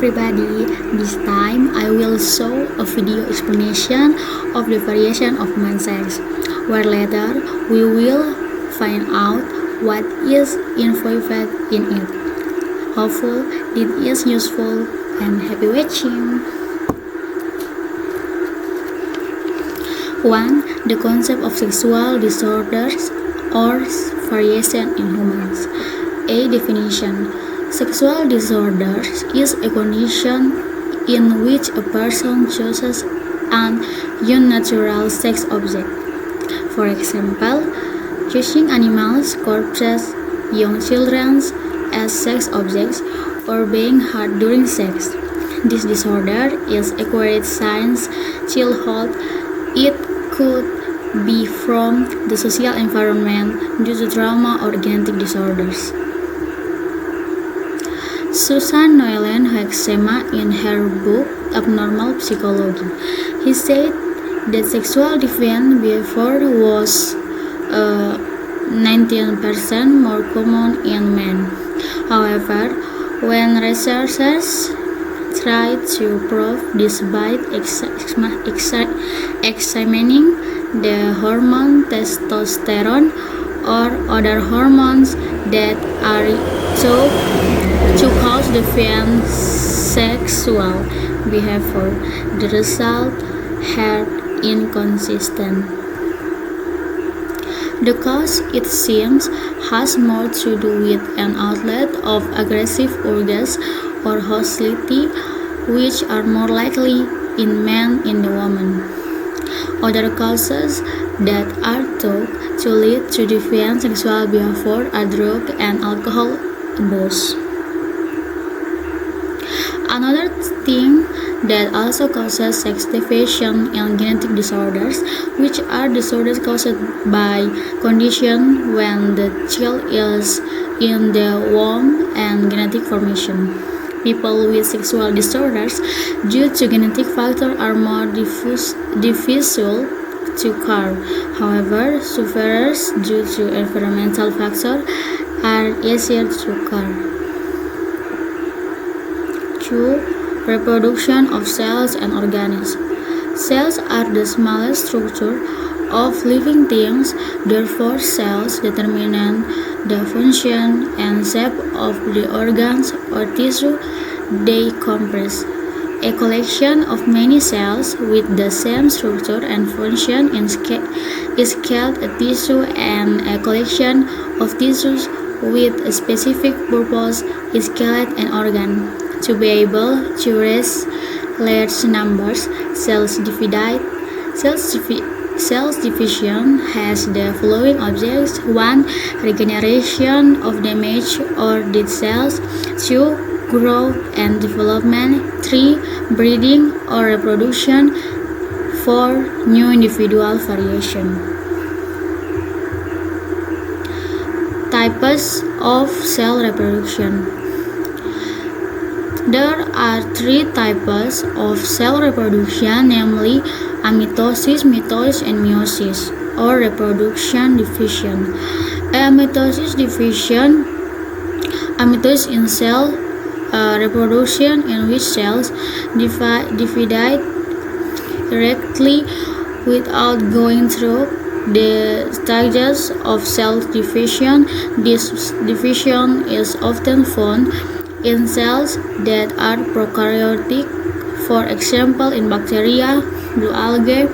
everybody, this time I will show a video explanation of the variation of human sex, where later we will find out what is involved in it. Hopefully it is useful and happy watching. 1. The concept of sexual disorders or variation in humans. A definition. Sexual disorders is a condition in which a person chooses an unnatural sex object. For example, choosing animals, corpses, young children as sex objects, or being hard during sex. This disorder is acquired since childhood. It could be from the social environment due to trauma or genetic disorders. Susan Noelen-Hoeksema in her book Abnormal Psychology. He said that sexual deviant behavior was 19% more common in men. However, when researchers tried to prove this by examining the hormone testosterone or other hormones that are thought to cause deviant sexual behavior, the result had inconsistent. The cause, it seems, has more to do with an outlet of aggressive urges or hostility, which are more likely in men than in women. Other causes that are thought to lead to deviant sexual behavior are drug and alcohol abuse. Another thing that also causes sex deviation and genetic disorders, which are disorders caused by conditions when the child is in the womb and genetic formation. People with sexual disorders due to genetic factors are more difficult to cure. However, sufferers due to environmental factors are easier to cure. 2. Reproduction of cells and organisms. Cells are the smallest structure of living things, therefore cells determine the function and shape of the organs or tissue they comprise. A collection of many cells with the same structure and function is called a tissue, and a collection of tissues with a specific purpose is called an organ. To be able to raise large numbers, cells division has the following objectives: 1. Regeneration of damaged or dead cells. 2. Growth and development. 3. Breeding or reproduction. 4. New individual variation. Types of cell reproduction. There are 3 types of cell reproduction, namely amitosis, mitosis, and meiosis, or reproduction division. Amitosis in cell reproduction, in which cells divide directly without going through the stages of cell division. This division is often found in cells that are prokaryotic, for example in bacteria, blue algae.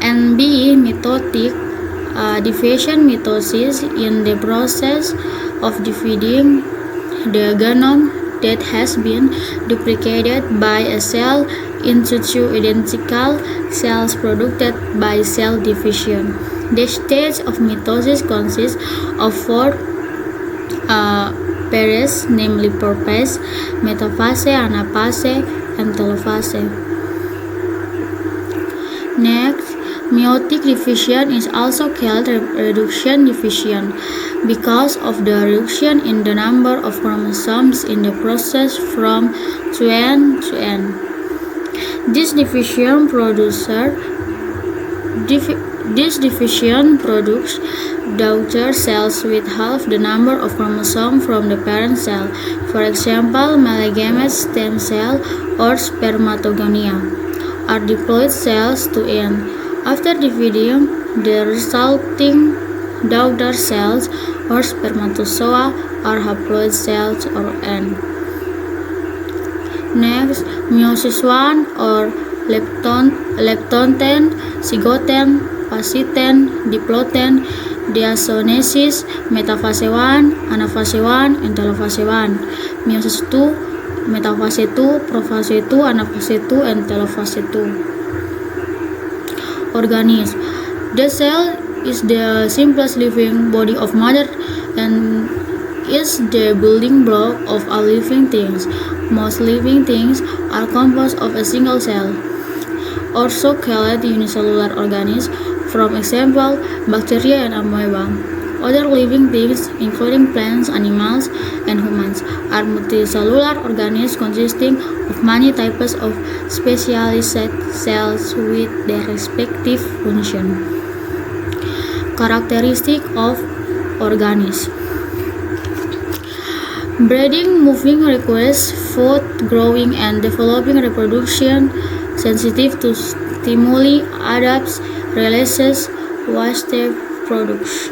And B. Mitotic division, mitosis, in the process of dividing the genome that has been duplicated by a cell into 2 identical cells produced by cell division. The stage of mitosis consists of 4 phases, namely prophase, metaphase, anaphase, and telophase. Next, meiotic division is also called reduction division because of the reduction in the number of chromosomes in the process from 2n to n. This division produces This division produces daughter cells with half the number of chromosomes from the parent cell, for example, male stem cell or spermatogonia, are diploid cells to N. After dividing, the resulting daughter cells or spermatozoa are haploid cells or N. Next, meiosis I or leptonten, zygoten, paciten, diploten, diazonesis, metafase I, anafase I, and telophase I. Meiosis II, metafase II, prophase II, anafase II, and telophase II. Organism. The cell is the simplest living body of matter and is the building block of all living things. Most living things are composed of a single cell. Also called unicellular organisms, for example, bacteria and amoeba. Other living things, including plants, animals, and humans, are multicellular organisms consisting of many types of specialized cells with their respective function. Characteristic of organisms. Breeding, moving requires food, growing and developing reproduction, sensitive to stimuli, adapts, releases waste products.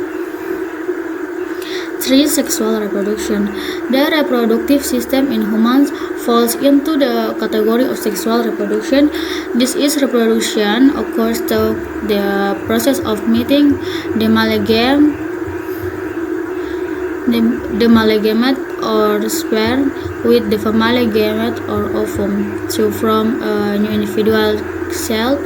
3. Sexual reproduction. The reproductive system in humans falls into the category of sexual reproduction. This is reproduction occurs through the process of meeting the male gamete or sperm with the female gamete or ovum to form a new individual cell.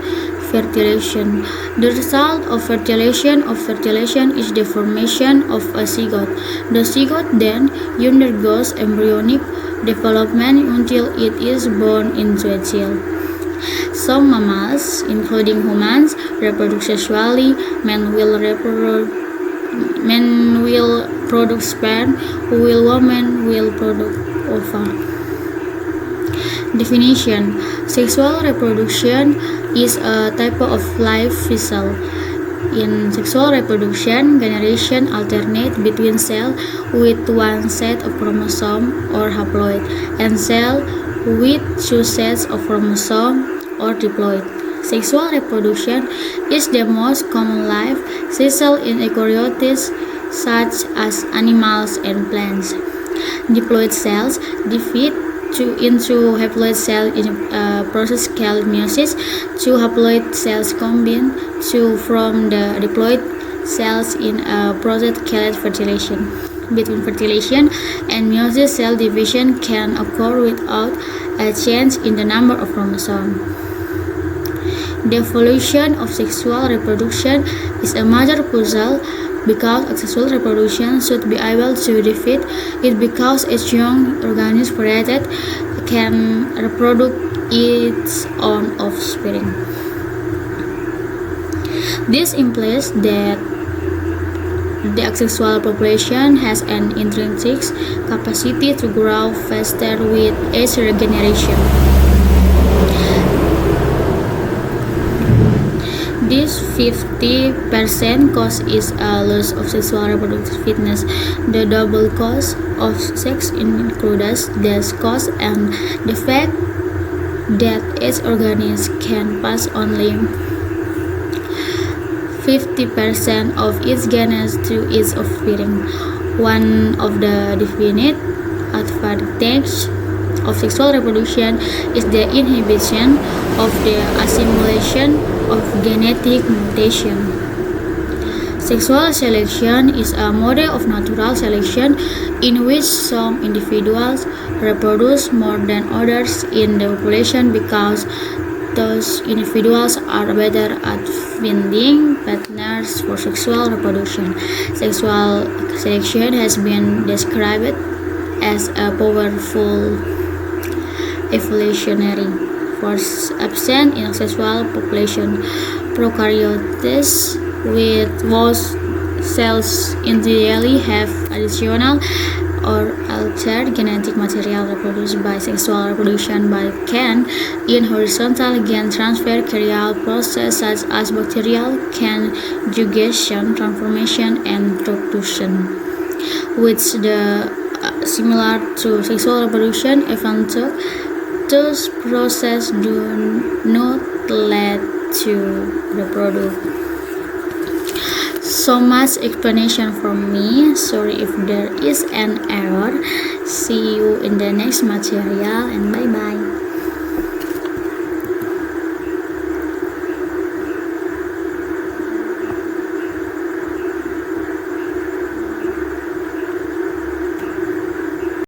Fertilization. The result of fertilization is the formation of a zygote. The zygote then undergoes embryonic development until it is born into a child. Some mammals, including humans, reproduce sexually. Men will produce sperm, while women will produce ova. Definition. Sexual reproduction is a type of life cycle. In sexual reproduction, generation alternate between cells with one set of chromosomes or haploid and cells with two sets of chromosomes or diploid. Sexual reproduction is the most common life cycle in eukaryotes such as animals and plants. Diploid cells divide into haploid cells in a process called meiosis. Two haploid cells combine to form the diploid cells in a process called fertilization. Between fertilization and meiosis, cell division can occur without a change in the number of chromosomes. The evolution of sexual reproduction is a major puzzle because asexual reproduction should be able to defeat it because each young organism created can reproduce its own offspring. This implies that the asexual population has an intrinsic capacity to grow faster with age regeneration. This 50% cause is a loss of sexual reproductive fitness. The double cause of sex includes this cause and the fact that each organism can pass only 50% of its genes to its offspring. One of the definite advantages of sexual reproduction is the inhibition of the assimilation of genetic mutation. Sexual selection is a model of natural selection in which some individuals reproduce more than others in the population because those individuals are better at finding partners for sexual reproduction. Sexual selection has been described as a powerful evolutionary force absent in asexual population. Prokaryotes with most cells individually have additional or altered genetic material reproduced by sexual reproduction can in horizontal gain transfer carrier process such as bacterial conjugation, transformation, and reproduction, which the similar to sexual reproduction, even though those processes do not lead to reproduction. So much explanation from me. Sorry if there is an error. See you in the next material and bye bye.